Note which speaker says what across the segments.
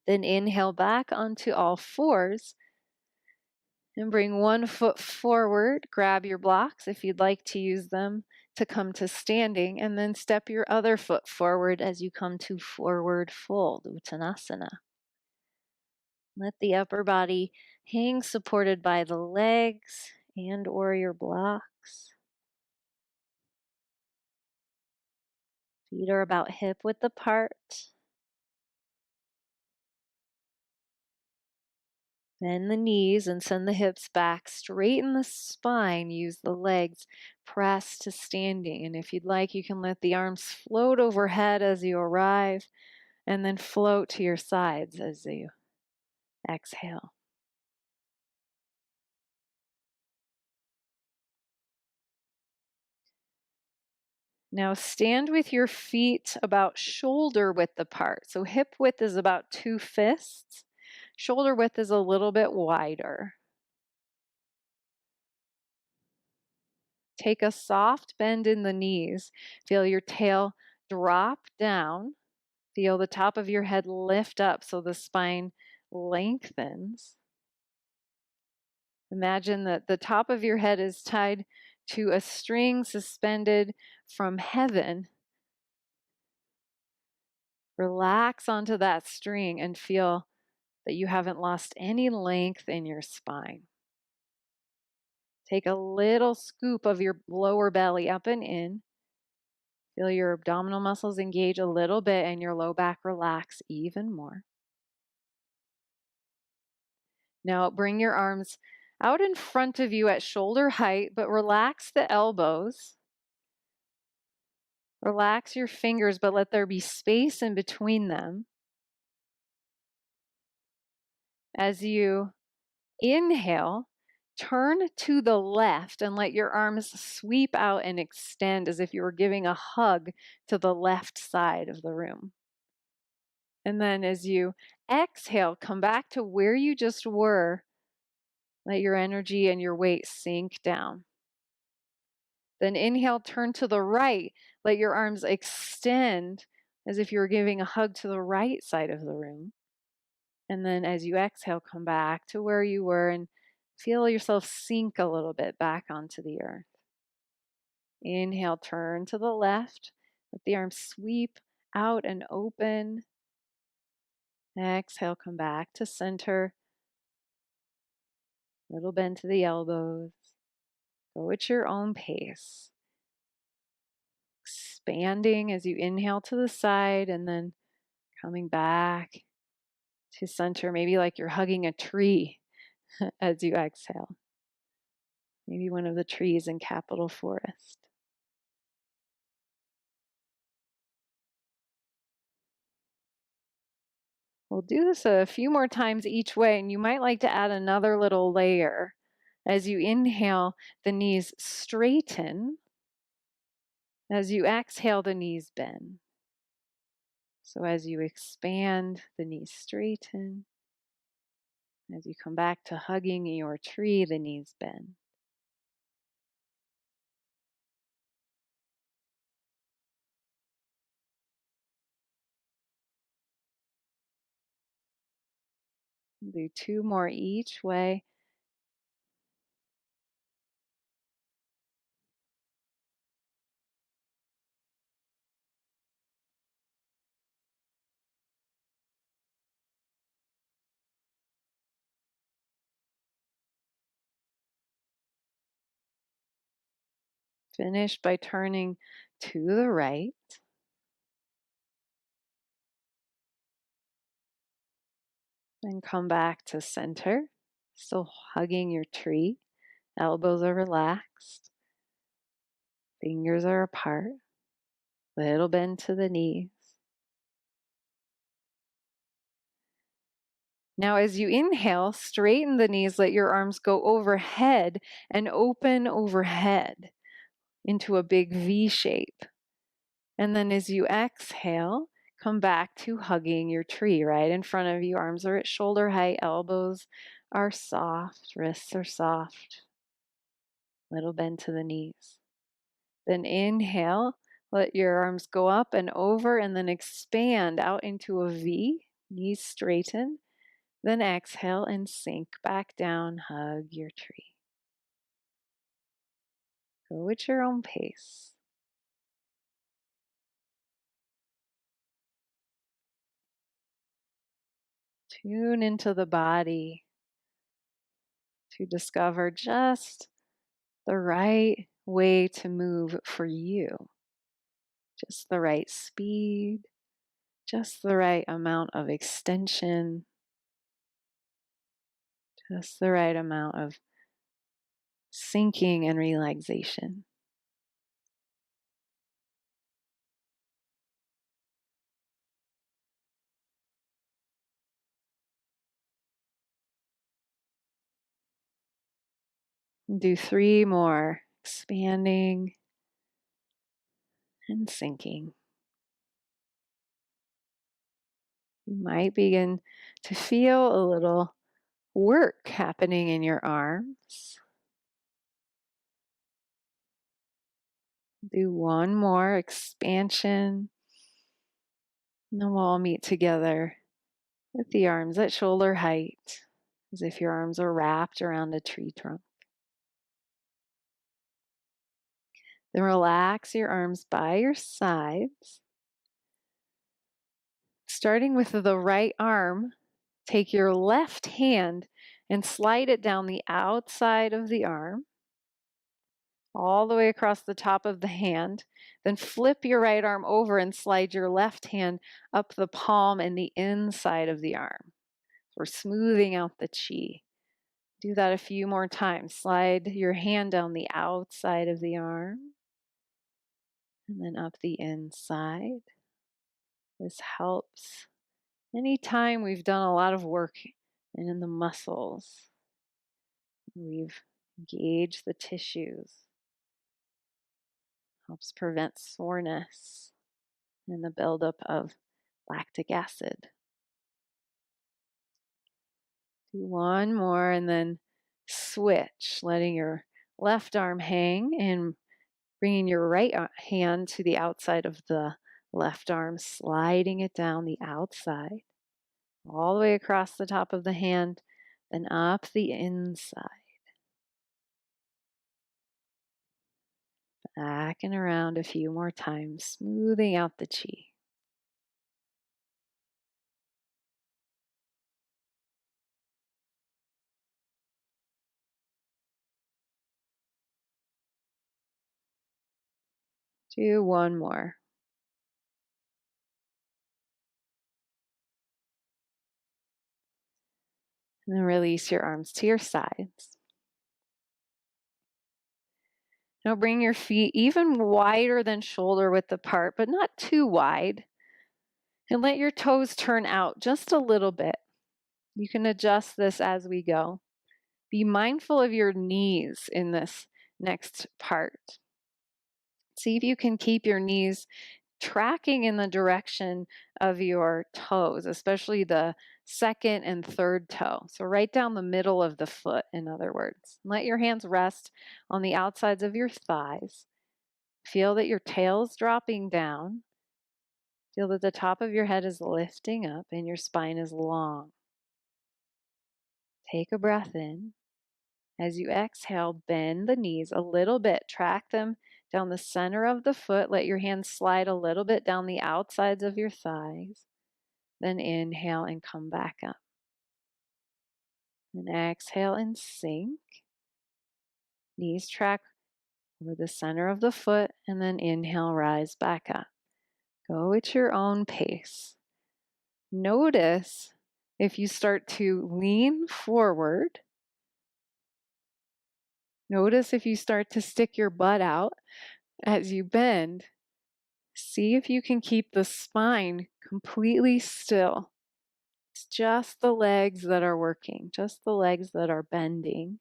Speaker 1: Then inhale back onto all fours and bring one foot forward. Grab your blocks if you'd like to use them to come to standing, and then step your other foot forward as you come to forward fold, Uttanasana. Let the upper body hang supported by the legs and or your blocks. Feet are about hip width apart. Bend the knees and send the hips back. Straighten the spine. Use the legs. Press to standing. And if you'd like, you can let the arms float overhead as you arrive, and then float to your sides as you exhale. Now stand with your feet about shoulder width apart. So hip width is about 2 fists. Shoulder width is a little bit wider. Take a soft bend in the knees. Feel your tail drop down. Feel the top of your head lift up so the spine lengthens. Imagine that the top of your head is tied to a string suspended from heaven. Relax onto that string and feel that you haven't lost any length in your spine. Take a little scoop of your lower belly up and in. Feel your abdominal muscles engage a little bit and your low back relax even more. Now bring your arms out in front of you at shoulder height, but relax the elbows. Relax your fingers, but let there be space in between them. As you inhale, turn to the left and let your arms sweep out and extend as if you were giving a hug to the left side of the room. And then as you exhale, come back to where you just were. Let your energy and your weight sink down. Then inhale, turn to the right. Let your arms extend as if you were giving a hug to the right side of the room. And then as you exhale, come back to where you were and feel yourself sink a little bit back onto the earth. Inhale, turn to the left. Let the arms sweep out and open. Exhale, come back to center. Little bend to the elbows. Go at your own pace. Expanding as you inhale to the side and then coming back to center, maybe like you're hugging a tree as you exhale. Maybe one of the trees in Capitol Forest. We'll do this a few more times each way, and you might like to add another little layer. As you inhale, the knees straighten. As you exhale, the knees bend. So as you expand, the knees straighten. As you come back to hugging your tree, the knees bend. Do 2 more each way. Finish by turning to the right. And come back to center. Still hugging your tree. Elbows are relaxed. Fingers are apart. Little bend to the knees. Now, as you inhale, straighten the knees, let your arms go overhead and open overhead into a big V shape. And then as you exhale, come back to hugging your tree right in front of you. Arms are at shoulder height, elbows are soft, wrists are soft. Little bend to the knees. Then inhale, let your arms go up and over and then expand out into a V. Knees straighten. Then exhale and sink back down. Hug your tree. Go at your own pace. Tune into the body to discover just the right way to move for you. Just the right speed, just the right amount of extension, just the right amount of sinking and relaxation. Do 3 more, expanding and sinking. You might begin to feel a little work happening in your arms. Do one more expansion. And then we'll all meet together with the arms at shoulder height, as if your arms are wrapped around a tree trunk. Then relax your arms by your sides. Starting with the right arm, take your left hand and slide it down the outside of the arm, all the way across the top of the hand. Then flip your right arm over and slide your left hand up the palm and the inside of the arm. We're smoothing out the chi. Do that a few more times. Slide your hand down the outside of the arm and then up the inside. This helps anytime we've done a lot of work and in the muscles. We've engaged the tissues. Helps prevent soreness and the buildup of lactic acid. Do one more and then switch, letting your left arm hang and bringing your right hand to the outside of the left arm, sliding it down the outside, all the way across the top of the hand, then up the inside. Back and around a few more times, smoothing out the chi. Do one more. And then release your arms to your sides. Now bring your feet even wider than shoulder width apart, but not too wide. And let your toes turn out just a little bit. You can adjust this as we go. Be mindful of your knees in this next part. See if you can keep your knees tracking in the direction of your toes, especially the second and third toe. So right down the middle of the foot, in other words. Let your hands rest on the outsides of your thighs. Feel that your tail is dropping down. Feel that the top of your head is lifting up and your spine is long. Take a breath in. As you exhale, bend the knees a little bit. Track them down the center of the foot. Let your hands slide a little bit down the outsides of your thighs. Then inhale and come back up. And exhale and sink. Knees track over the center of the foot. And then inhale, rise back up. Go at your own pace. Notice if you start to lean forward. Notice if you start to stick your butt out as you bend. See if you can keep the spine completely still. It's just the legs that are working, just the legs that are bending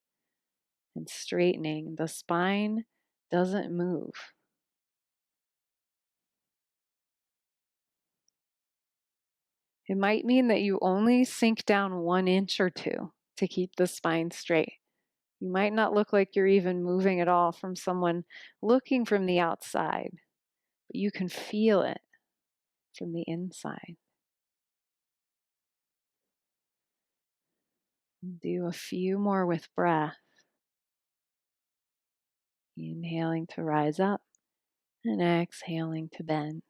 Speaker 1: and straightening. The spine doesn't move. It might mean that you only sink down 1 inch or 2 to keep the spine straight. You might not look like you're even moving at all from someone looking from the outside, but you can feel it from the inside. Do a few more with breath. Inhaling to rise up and exhaling to bend.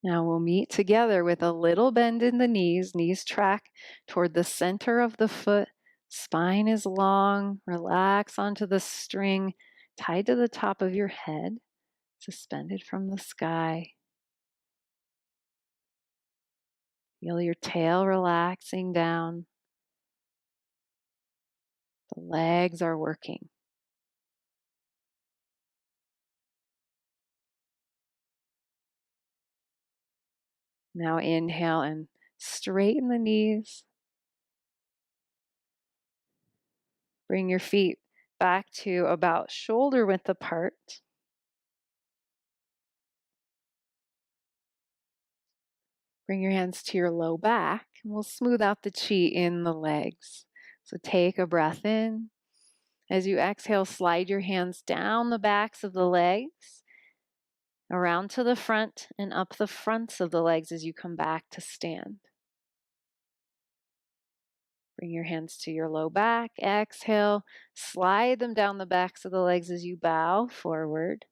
Speaker 1: Now we'll meet together with a little bend in the knees track toward the center of the foot. Spine is long. Relax onto the string tied to the top of your head, suspended from the sky. Feel your tail relaxing down. The legs are working. Now inhale and straighten the knees. Bring your feet back to about shoulder width apart. Bring your hands to your low back, and we'll smooth out the chi in the legs. So take a breath in. As you exhale, slide your hands down the backs of the legs, around to the front and up the fronts of the legs as you come back to stand. Bring your hands to your low back. Exhale, slide them down the backs of the legs as you bow forward.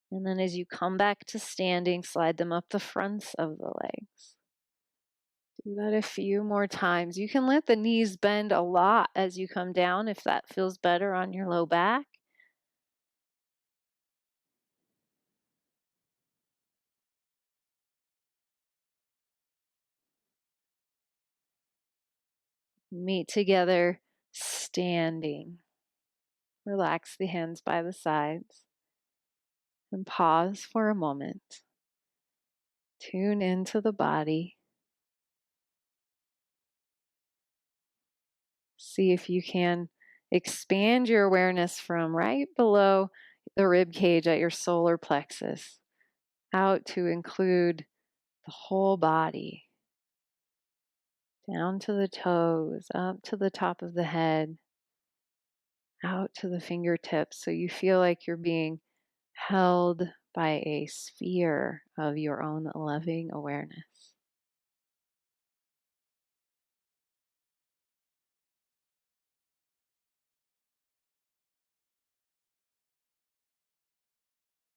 Speaker 1: And then as you come back to standing, slide them up the fronts of the legs. Do that a few more times. You can let the knees bend a lot as you come down if that feels better on your low back. Meet together standing. Relax the hands by the sides and pause for a moment. Tune into the body. See if you can expand your awareness from right below the rib cage at your solar plexus out to include the whole body, down to the toes, up to the top of the head, out to the fingertips, so you feel like you're being held by a sphere of your own loving awareness.